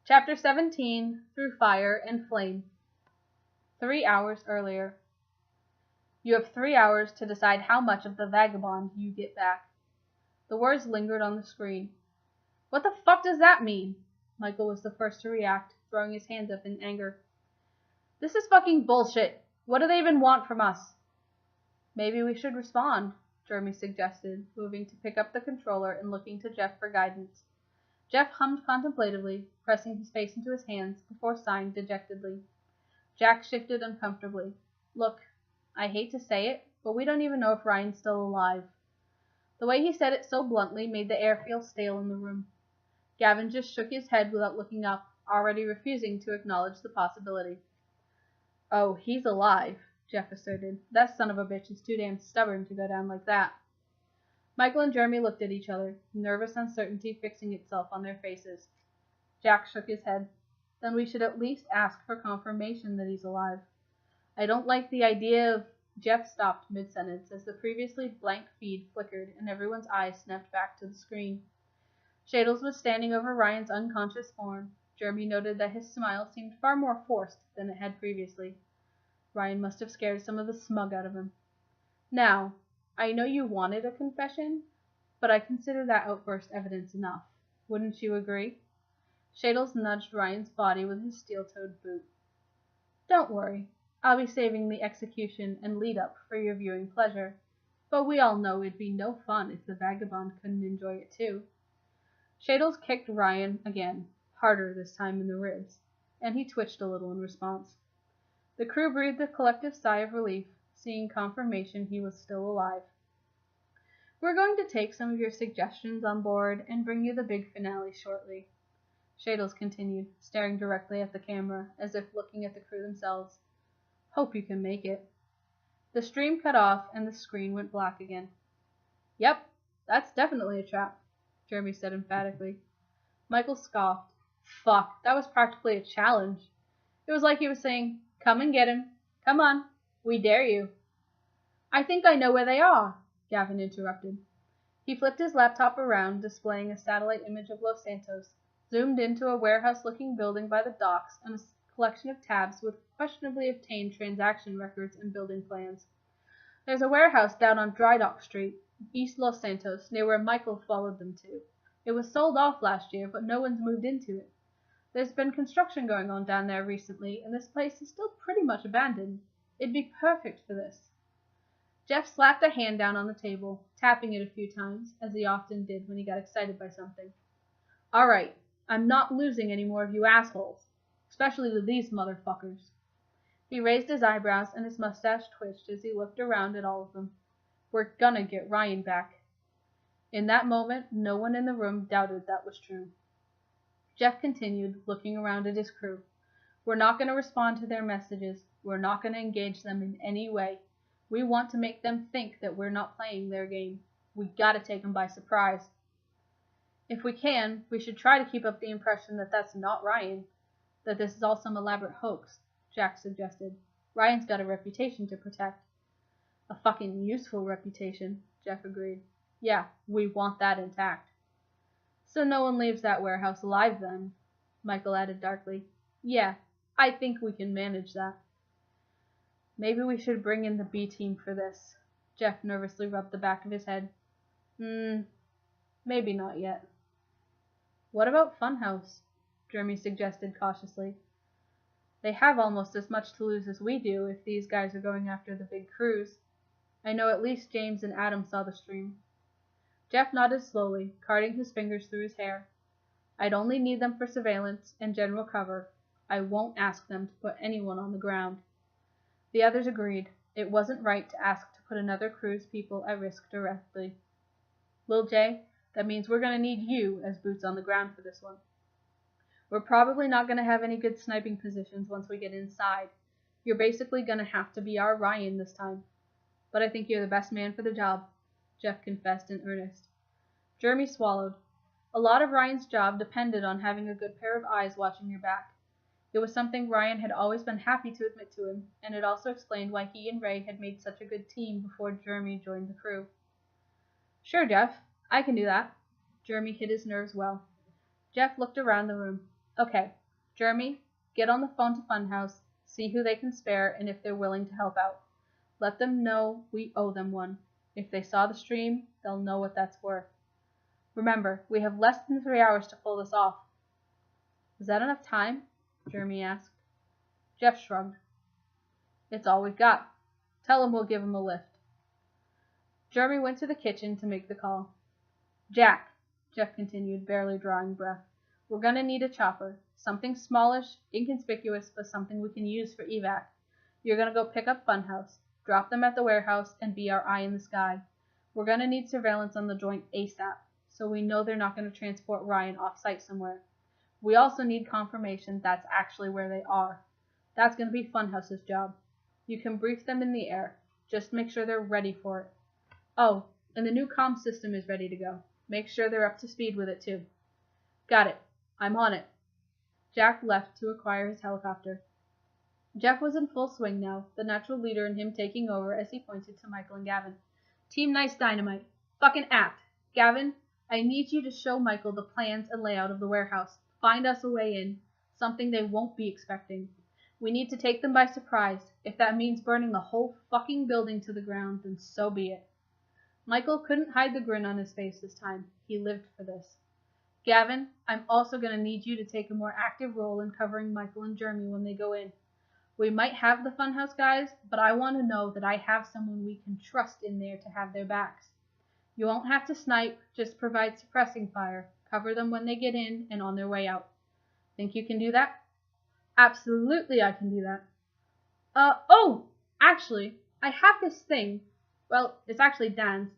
Chapter 17, Through Fire and Flame. 3 hours earlier. You have 3 hours to decide how much of the vagabond you get back. The words lingered on the screen. What the fuck does that mean? Michael was the first to react, throwing his hands up in anger. This is fucking bullshit. What do they even want from us? Maybe we should respond, Jeremy suggested, moving to pick up the controller and looking to Jeff for guidance. Jeff hummed contemplatively, pressing his face into his hands before sighing dejectedly. Jack shifted uncomfortably. Look, I hate to say it, but we don't even know if Ryan's still alive. The way he said it so bluntly made the air feel stale in the room. Gavin just shook his head without looking up, already refusing to acknowledge the possibility. Oh, he's alive, Jeff asserted. That son of a bitch is too damn stubborn to go down like that. Michael and Jeremy looked at each other, nervous uncertainty fixing itself on their faces. Jack shook his head. Then we should at least ask for confirmation that he's alive. I don't like the idea of... Jeff stopped mid-sentence as the previously blank feed flickered and everyone's eyes snapped back to the screen. Shadles was standing over Ryan's unconscious form. Jeremy noted that his smile seemed far more forced than it had previously. Ryan must have scared some of the smug out of him. Now, I know you wanted a confession, but I consider that outburst evidence enough. Wouldn't you agree? Shadles nudged Ryan's body with his steel-toed boot. Don't worry. I'll be saving the execution and lead-up for your viewing pleasure, but we all know it'd be no fun if the vagabond couldn't enjoy it too. Shadles kicked Ryan again, harder this time in the ribs, and he twitched a little in response. The crew breathed a collective sigh of relief, seeing confirmation he was still alive. We're going to take some of your suggestions on board and bring you the big finale shortly. Shadles continued, staring directly at the camera, as if looking at the crew themselves. Hope you can make it. The stream cut off and the screen went black again. Yep, that's definitely a trap, Jeremy said emphatically. Michael scoffed. Fuck, that was practically a challenge. It was like he was saying, come and get him. Come on, we dare you. I think I know where they are, Gavin interrupted. He flipped his laptop around, displaying a satellite image of Los Santos, zoomed into a warehouse-looking building by the docks and a collection of tabs with questionably obtained transaction records and building plans. There's a warehouse down on Dry Dock Street, East Los Santos, near where Michael followed them to. It was sold off last year, but no one's moved into it. There's been construction going on down there recently, and this place is still pretty much abandoned. It'd be perfect for this. Jeff slapped a hand down on the table, tapping it a few times, as he often did when he got excited by something. All right, I'm not losing any more of you assholes, especially to these motherfuckers. He raised his eyebrows and his mustache twitched as he looked around at all of them. We're gonna get Ryan back. In that moment, no one in the room doubted that was true. Jeff continued, looking around at his crew. We're not going to respond to their messages. We're not going to engage them in any way. We want to make them think that we're not playing their game. We gotta take them by surprise. If we can, we should try to keep up the impression that that's not Ryan, that this is all some elaborate hoax, Jack suggested. Ryan's got a reputation to protect. A fucking useful reputation, Jeff agreed. Yeah, we want that intact. So no one leaves that warehouse alive then, Michael added darkly. Yeah, I think we can manage that. Maybe we should bring in the B team for this. Jeff nervously rubbed the back of his head. Maybe not yet. What about Funhouse? Jeremy suggested cautiously. They have almost as much to lose as we do if these guys are going after the big cruise. I know at least James and Adam saw the stream. Jeff nodded slowly, carting his fingers through his hair. I'd only need them for surveillance and general cover. I won't ask them to put anyone on the ground. The others agreed. It wasn't right to ask to put another crew's people at risk directly. Lil J, that means we're going to need you as boots on the ground for this one. We're probably not going to have any good sniping positions once we get inside. You're basically going to have to be our Ryan this time. But I think you're the best man for the job, Jeff confessed in earnest. Jeremy swallowed. A lot of Ryan's job depended on having a good pair of eyes watching your back. It was something Ryan had always been happy to admit to him, and it also explained why he and Ray had made such a good team before Jeremy joined the crew. Sure, Jeff, I can do that. Jeremy hid his nerves well. Jeff looked around the room. Okay, Jeremy, get on the phone to Funhouse, see who they can spare and if they're willing to help out. Let them know we owe them one. If they saw the stream, they'll know what that's worth. Remember, we have less than 3 hours to pull this off. Is that enough time? Jeremy asked. Jeff shrugged. It's all we've got. Tell him we'll give him a lift. Jeremy went to the kitchen to make the call. Jack, Jeff continued, barely drawing breath, we're gonna need a chopper. Something smallish, inconspicuous, but something we can use for evac. You're gonna go pick up Funhouse, drop them at the warehouse, and be our eye in the sky. We're gonna need surveillance on the joint ASAP, so we know they're not gonna transport Ryan off-site somewhere. We also need confirmation that's actually where they are. That's gonna be Funhouse's job. You can brief them in the air. Just make sure they're ready for it. Oh, and the new comm system is ready to go. Make sure they're up to speed with it, too. Got it. I'm on it. Jack left to acquire his helicopter. Jeff was in full swing now, the natural leader in him taking over as he pointed to Michael and Gavin. Team Nice Dynamite. Fucking apt. Gavin, I need you to show Michael the plans and layout of the warehouse. Find us a way in. Something they won't be expecting. We need to take them by surprise. If that means burning the whole fucking building to the ground, then so be it. Michael couldn't hide the grin on his face this time. He lived for this. Gavin, I'm also going to need you to take a more active role in covering Michael and Jeremy when they go in. We might have the Funhouse guys, but I want to know that I have someone we can trust in there to have their backs. You won't have to snipe, just provide suppressing fire. Cover them when they get in and on their way out. Think you can do that? Absolutely I can do that. Actually, I have this thing. Well, it's actually Dan's.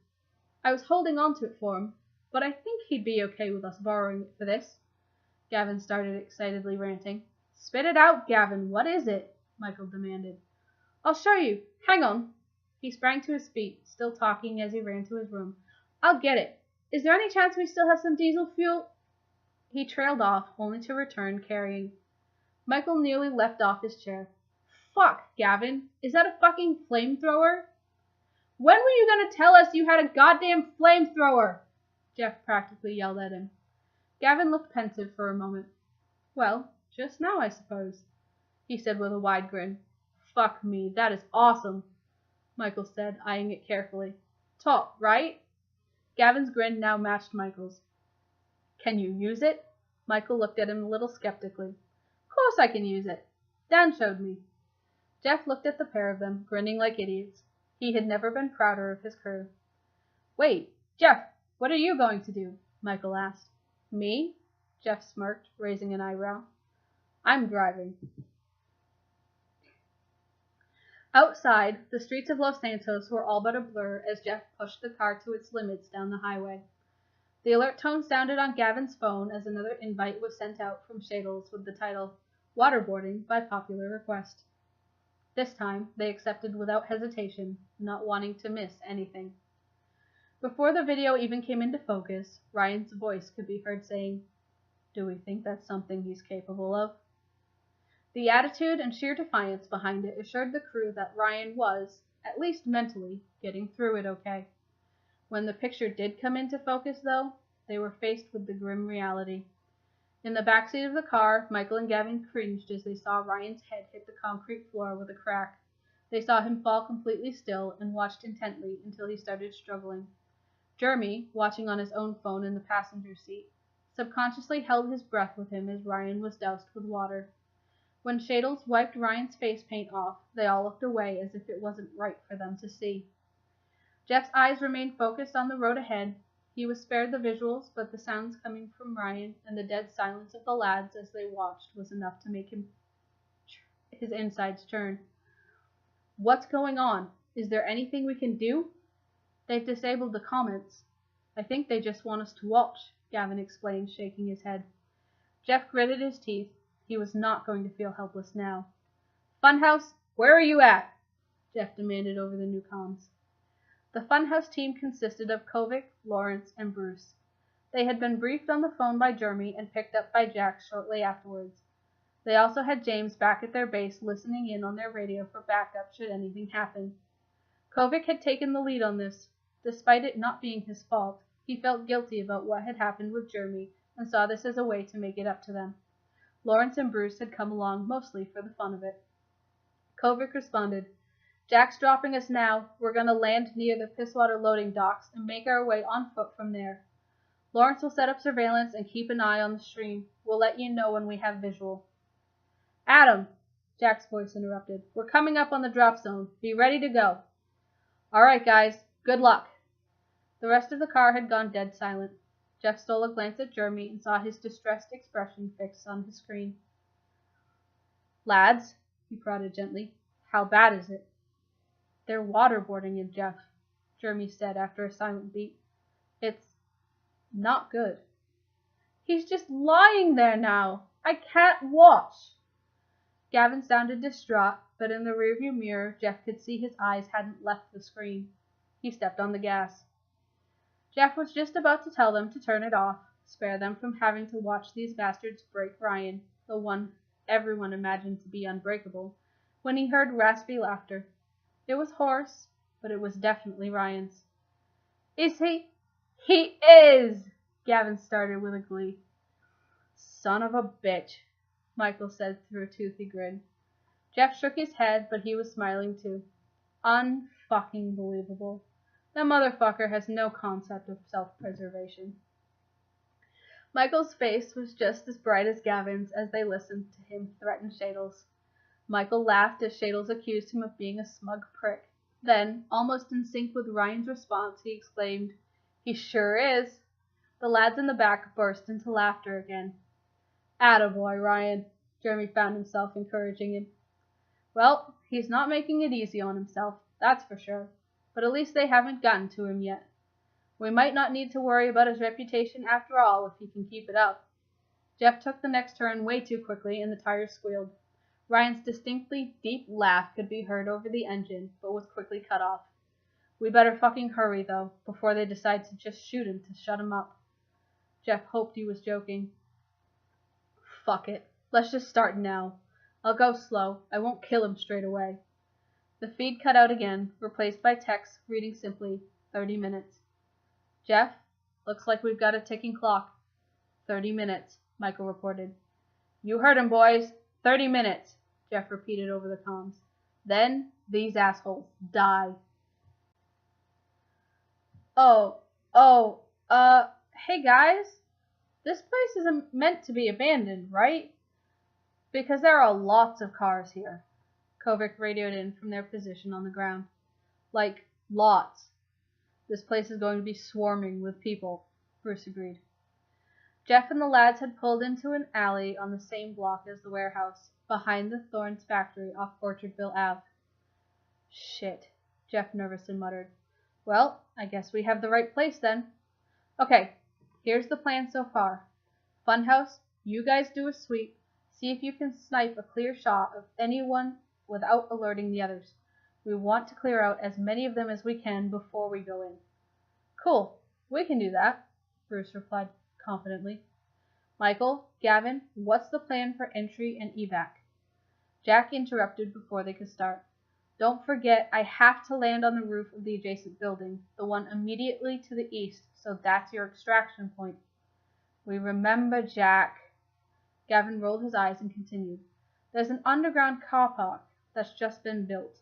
I was holding on to it for him, but I think he'd be okay with us borrowing it for this. Gavin started excitedly ranting. Spit it out, Gavin. What is it? Michael demanded. I'll show you. Hang on. He sprang to his feet, still talking as he ran to his room. I'll get it. Is there any chance we still have some diesel fuel? He trailed off, only to return carrying. Michael nearly leapt off his chair. Fuck, Gavin. Is that a fucking flamethrower? When were you going to tell us you had a goddamn flamethrower? Jeff practically yelled at him. Gavin looked pensive for a moment. Well, just now, I suppose, he said with a wide grin. Fuck me, that is awesome, Michael said, eyeing it carefully. Top, right? Gavin's grin now matched Michael's. Can you use it? Michael looked at him a little skeptically. Of course I can use it. Dan showed me. Jeff looked at the pair of them, grinning like idiots. He had never been prouder of his crew. Wait, Jeff, what are you going to do? Michael asked. Me? Jeff smirked, raising an eyebrow. I'm driving. Outside, the streets of Los Santos were all but a blur as Jeff pushed the car to its limits down the highway. The alert tone sounded on Gavin's phone as another invite was sent out from Shadles with the title, Waterboarding by popular request. This time, they accepted without hesitation, not wanting to miss anything. Before the video even came into focus, Ryan's voice could be heard saying, Do we think that's something he's capable of? The attitude and sheer defiance behind it assured the crew that Ryan was, at least mentally, getting through it okay. When the picture did come into focus, though, they were faced with the grim reality. In the backseat of the car, Michael and Gavin cringed as they saw Ryan's head hit the concrete floor with a crack. They saw him fall completely still and watched intently until he started struggling. Jeremy, watching on his own phone in the passenger seat, subconsciously held his breath with him as Ryan was doused with water. When Shadles wiped Ryan's face paint off, they all looked away as if it wasn't right for them to see. Jeff's eyes remained focused on the road ahead. He was spared the visuals, but the sounds coming from Ryan and the dead silence of the lads as they watched was enough to make his insides churn. What's going on? Is there anything we can do? They've disabled the comments. I think they just want us to watch, Gavin explained, shaking his head. Jeff gritted his teeth. He was not going to feel helpless now. Funhouse, where are you at? Jeff demanded over the new comms. The Funhouse team consisted of Kovic, Lawrence, and Bruce. They had been briefed on the phone by Jeremy and picked up by Jack shortly afterwards. They also had James back at their base listening in on their radio for backup should anything happen. Kovic had taken the lead on this. Despite it not being his fault, he felt guilty about what had happened with Jeremy and saw this as a way to make it up to them. Lawrence and Bruce had come along mostly for the fun of it. Kovic responded, "Jack's dropping us now. We're going to land near the Pisswater loading docks and make our way on foot from there. Lawrence will set up surveillance and keep an eye on the stream. We'll let you know when we have visual." "Adam," Jack's voice interrupted, "we're coming up on the drop zone. Be ready to go." "All right, guys. Good luck." The rest of the car had gone dead silent. Jeff stole a glance at Jeremy and saw his distressed expression fixed on his screen. "Lads," he prodded gently, "how bad is it?" "They're waterboarding him, Jeff," Jeremy said after a silent beat. "It's not good." "He's just lying there now. I can't watch." Gavin sounded distraught, but in the rearview mirror, Jeff could see his eyes hadn't left the screen. He stepped on the gas. Jeff was just about to tell them to turn it off, spare them from having to watch these bastards break Ryan, the one everyone imagined to be unbreakable, when he heard raspy laughter. It was hoarse, but it was definitely Ryan's. "Is he?" "He is!" Gavin started with a glee. "Son of a bitch," Michael said through a toothy grin. Jeff shook his head, but he was smiling too. "Unfucking believable. That motherfucker has no concept of self-preservation." Michael's face was just as bright as Gavin's as they listened to him threaten Shadles. Michael laughed as Shadles accused him of being a smug prick. Then, almost in sync with Ryan's response, he exclaimed, "He sure is." The lads in the back burst into laughter again. "Attaboy, Ryan," Jeremy found himself encouraging him. "Well, he's not making it easy on himself, that's for sure. But at least they haven't gotten to him yet. We might not need to worry about his reputation after all if he can keep it up." Jeff took the next turn way too quickly and the tires squealed. Ryan's distinctly deep laugh could be heard over the engine, but was quickly cut off. "We better fucking hurry, though, before they decide to just shoot him to shut him up." Jeff hoped he was joking. "Fuck it. Let's just start now. I'll go slow. I won't kill him straight away." The feed cut out again, replaced by text reading simply, 30 minutes. "Jeff, looks like we've got a ticking clock." 30 minutes, Michael reported. "You heard him, boys. 30 minutes, Jeff repeated over the comms. "Then these assholes die." Hey guys, this place isn't meant to be abandoned, right? Because there are lots of cars here. Kovic radioed in from their position on the ground. "Like, lots. This place is going to be swarming with people," Bruce agreed. Jeff and the lads had pulled into an alley on the same block as the warehouse, behind the Thorns factory off Orchardville Ave. "Shit," Jeff nervously muttered. "Well, I guess we have the right place then. Okay, here's the plan so far. Funhouse, you guys do a sweep. See if you can snipe a clear shot of anyone without alerting the others. We want to clear out as many of them as we can before we go in." "Cool, we can do that," Bruce replied confidently. "Michael, Gavin, what's the plan for entry and evac?" Jack interrupted before they could start. "Don't forget, I have to land on the roof of the adjacent building, the one immediately to the east, so that's your extraction point." "We remember, Jack." Gavin rolled his eyes and continued. "There's an underground car park that's just been built.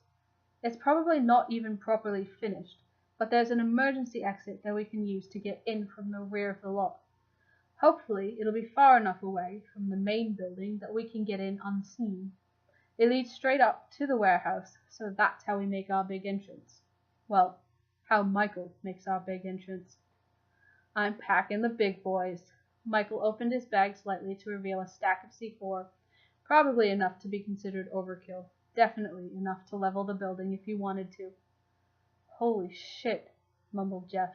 It's probably not even properly finished, but there's an emergency exit that we can use to get in from the rear of the lot. Hopefully, it'll be far enough away from the main building that we can get in unseen. It leads straight up to the warehouse, so that's how we make our big entrance. Well, how Michael makes our big entrance." "I'm packing the big boys." Michael opened his bag slightly to reveal a stack of C4, probably enough to be considered overkill, definitely enough to level the building if he wanted to. "Holy shit," mumbled Jeff.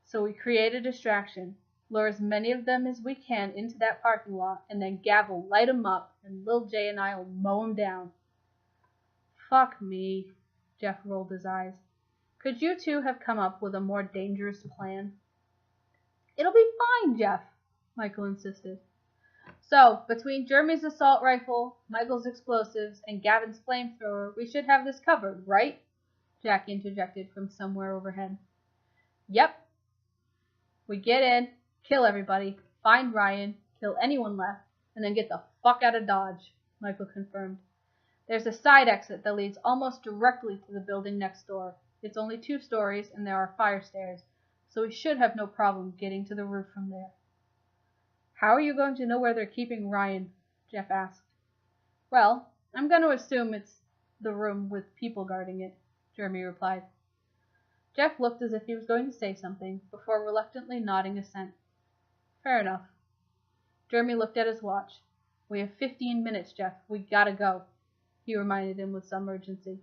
"So we create a distraction, lure as many of them as we can into that parking lot, and then Gav will light 'em up, and Lil J and I will mow 'em down." "Fuck me," Jeff rolled his eyes. "Could you two have come up with a more dangerous plan?" "It'll be fine, Jeff," Michael insisted. "So, between Jeremy's assault rifle, Michael's explosives, and Gavin's flamethrower, we should have this covered, right?" Jack interjected from somewhere overhead. "Yep. We get in, kill everybody, find Ryan, kill anyone left, and then get the fuck out of Dodge, Michael confirmed. There's a side exit that leads almost directly to the building next door. It's only 2 stories, and there are fire stairs, so we should have no problem getting to the roof from there. How are you going to know where they're keeping Ryan? Jeff asked. Well, I'm going to assume it's the room with people guarding it, Jeremy replied. Jeff looked as if he was going to say something, before reluctantly nodding assent. Fair enough. Jeremy looked at his watch. We have 15 minutes, Jeff. We gotta go, he reminded him with some urgency.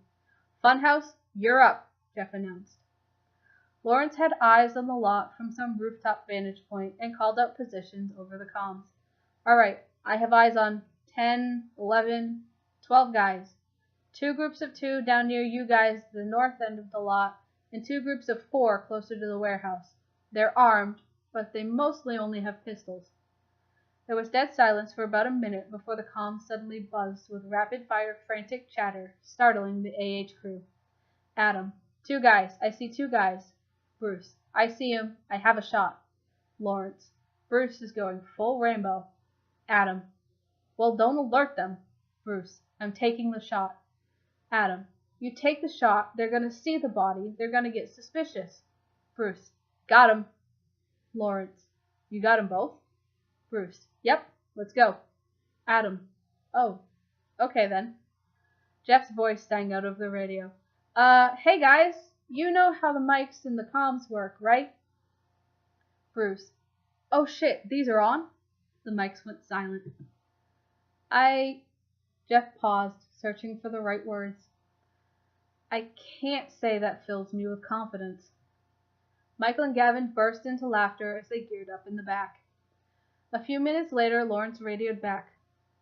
Funhouse, you're up, Jeff announced. Lawrence had eyes on the lot from some rooftop vantage point and called out positions over the comms. All right, I have eyes on 10, 11, 12 guys. 2 groups of 2 down near you guys, the north end of the lot, and 2 groups of 4 closer to the warehouse. They're armed, but they mostly only have pistols. There was dead silence for about a minute before the comms suddenly buzzed with rapid-fire frantic chatter, startling the AH crew. Adam. 2 guys. I see 2 guys. Bruce. I see him. I have a shot. Lawrence. Bruce is going full rainbow. Adam. Well, don't alert them. Bruce. I'm taking the shot. Adam. You take the shot, they're going to see the body, they're going to get suspicious. Bruce. Got him. Lawrence. You got 'em both? Bruce. Yep, let's go. Adam. Oh, okay then. Jeff's voice sang out of the radio. Hey guys, you know how the mics and the comms work, right? Bruce. Oh shit, these are on? The mics went silent. Jeff paused, searching for the right words. I can't say that fills me with confidence. Michael and Gavin burst into laughter as they geared up in the back. A few minutes later, Lawrence radioed back.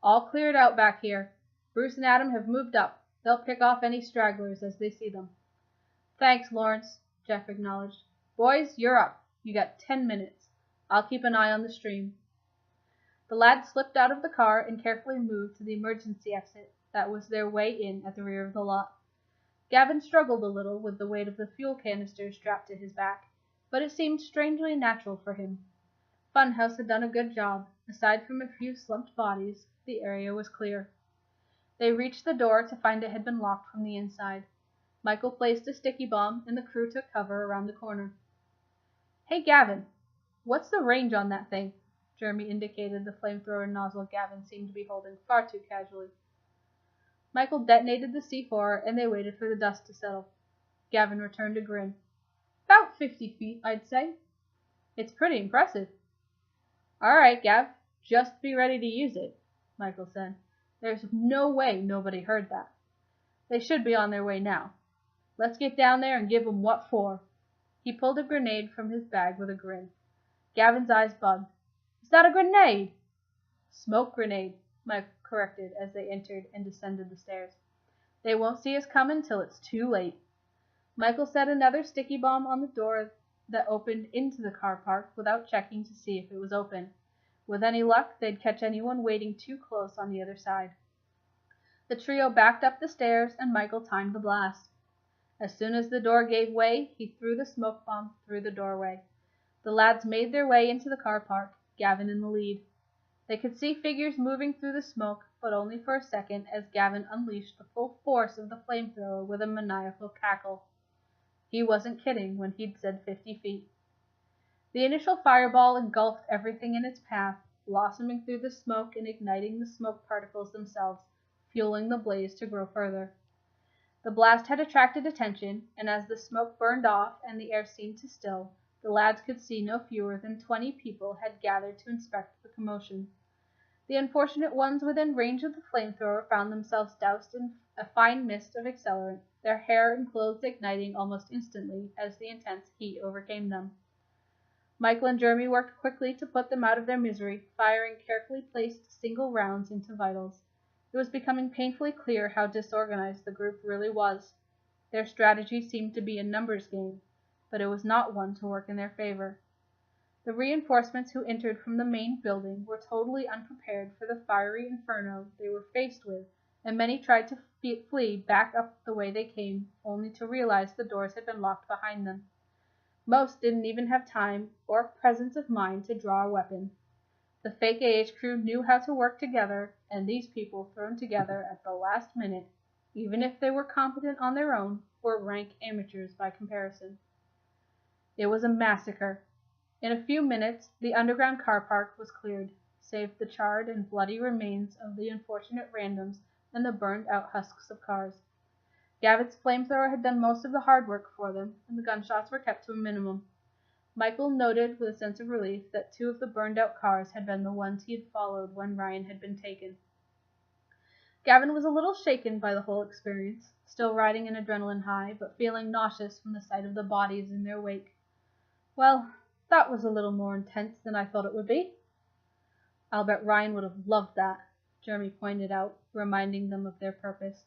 All cleared out back here. Bruce and Adam have moved up. They'll pick off any stragglers as they see them. Thanks, Lawrence, Jeff acknowledged. Boys, you're up. You got 10 minutes. I'll keep an eye on the stream. The lads slipped out of the car and carefully moved to the emergency exit that was their way in at the rear of the lot. Gavin struggled a little with the weight of the fuel canister strapped to his back, but it seemed strangely natural for him. Funhouse had done a good job. Aside from a few slumped bodies, the area was clear. They reached the door to find it had been locked from the inside. Michael placed a sticky bomb, and the crew took cover around the corner. Hey, Gavin, what's the range on that thing? Jeremy indicated the flamethrower nozzle Gavin seemed to be holding far too casually. Michael detonated the C4, and they waited for the dust to settle. Gavin returned a grin. About 50 feet, I'd say. It's pretty impressive. All right, Gav, just be ready to use it, Michael said. There's no way nobody heard that. They should be on their way now. Let's get down there and give 'em what for. He pulled a grenade from his bag with a grin. Gavin's eyes bugged. Is that a grenade? Smoke grenade, Mike corrected as they entered and descended the stairs. They won't see us coming till it's too late. Michael set another sticky bomb on the door that opened into the car park without checking to see if it was open. With any luck, they'd catch anyone waiting too close on the other side. The trio backed up the stairs, and Michael timed the blast. As soon as the door gave way, he threw the smoke bomb through the doorway. The lads made their way into the car park, Gavin in the lead. They could see figures moving through the smoke, but only for a second as Gavin unleashed the full force of the flamethrower with a maniacal cackle. He wasn't kidding when he'd said 50 feet. The initial fireball engulfed everything in its path, blossoming through the smoke and igniting the smoke particles themselves, fueling the blaze to grow further. The blast had attracted attention, and as the smoke burned off and the air seemed to still, the lads could see no fewer than 20 people had gathered to inspect the commotion. The unfortunate ones within range of the flamethrower found themselves doused in a fine mist of accelerant, their hair and clothes igniting almost instantly as the intense heat overcame them. Michael and Jeremy worked quickly to put them out of their misery, firing carefully placed single rounds into vitals. It was becoming painfully clear how disorganized the group really was. Their strategy seemed to be a numbers game, but it was not one to work in their favor. The reinforcements who entered from the main building were totally unprepared for the fiery inferno they were faced with, and many tried to flee back up the way they came, only to realize the doors had been locked behind them. Most didn't even have time or presence of mind to draw a weapon. The fake AH crew knew how to work together, and these people thrown together at the last minute, even if they were competent on their own, were rank amateurs by comparison. It was a massacre. In a few minutes, the underground car park was cleared, save the charred and bloody remains of the unfortunate randoms and the burned-out husks of cars. Gavin's flamethrower had done most of the hard work for them, and the gunshots were kept to a minimum. Michael noted with a sense of relief that 2 of the burned-out cars had been the ones he had followed when Ryan had been taken. Gavin was a little shaken by the whole experience, still riding an adrenaline high, but feeling nauseous from the sight of the bodies in their wake. Well, that was a little more intense than I thought it would be. I'll bet Ryan would have loved that, Jeremy pointed out, reminding them of their purpose.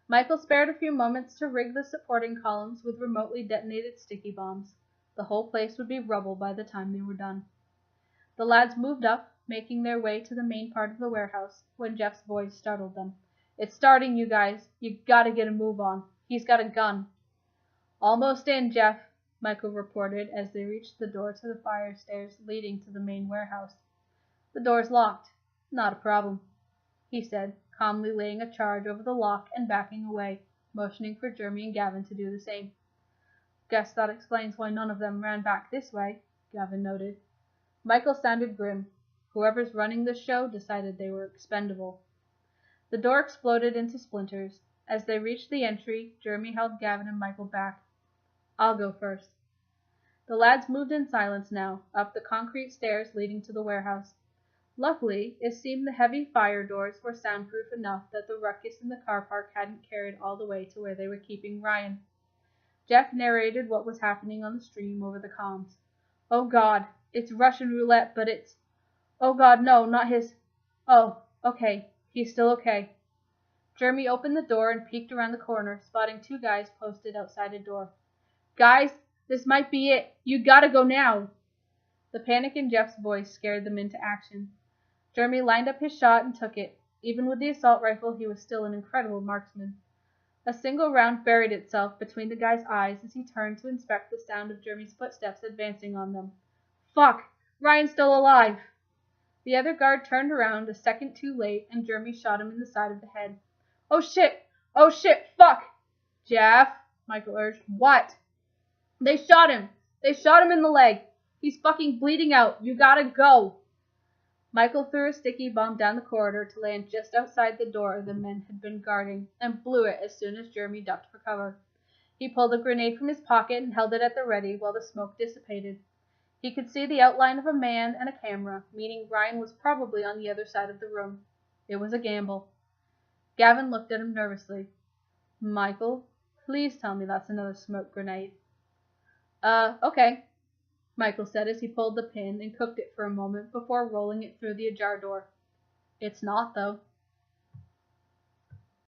Michael spared a few moments to rig the supporting columns with remotely detonated sticky bombs. The whole place would be rubble by the time they were done. The lads moved up, making their way to the main part of the warehouse, when Jeff's voice startled them. "It's starting, you guys. You gotta get a move on. He's got a gun." "Almost in, Jeff," Michael reported as they reached the door to the fire stairs leading to the main warehouse. "The door's locked." "Not a problem," he said, calmly laying a charge over the lock and backing away, motioning for Jeremy and Gavin to do the same. "Guess that explains why none of them ran back this way," Gavin noted. Michael sounded grim. Whoever's running this show decided they were expendable. The door exploded into splinters. As they reached the entry, Jeremy held Gavin and Michael back. "I'll go first." The lads moved in silence now, up the concrete stairs leading to the warehouse. Luckily, it seemed the heavy fire doors were soundproof enough that the ruckus in the car park hadn't carried all the way to where they were keeping Ryan. Jeff narrated what was happening on the stream over the comms. "Oh God, it's Russian roulette, but it's... Oh God, no, not his... Oh, okay, he's still okay." Jeremy opened the door and peeked around the corner, spotting 2 guys posted outside a door. "Guys, this might be it. You gotta go now." The panic in Jeff's voice scared them into action. Jeremy lined up his shot and took it. Even with the assault rifle, he was still an incredible marksman. A single round buried itself between the guy's eyes as he turned to inspect the sound of Jeremy's footsteps advancing on them. "Fuck! Ryan's still alive!" The other guard turned around a second too late, and Jeremy shot him in the side of the head. "Oh shit! Oh shit! Fuck!" "Jeff," Michael urged. "What?" "They shot him! They shot him in the leg! He's fucking bleeding out! You gotta go!" Michael threw a sticky bomb down the corridor to land just outside the door the men had been guarding, and blew it as soon as Jeremy ducked for cover. He pulled a grenade from his pocket and held it at the ready while the smoke dissipated. He could see the outline of a man and a camera, meaning Ryan was probably on the other side of the room. It was a gamble. Gavin looked at him nervously. "Michael, please tell me that's another smoke grenade." Okay," Michael said as he pulled the pin and cooked it for a moment before rolling it through the ajar door. "It's not, though."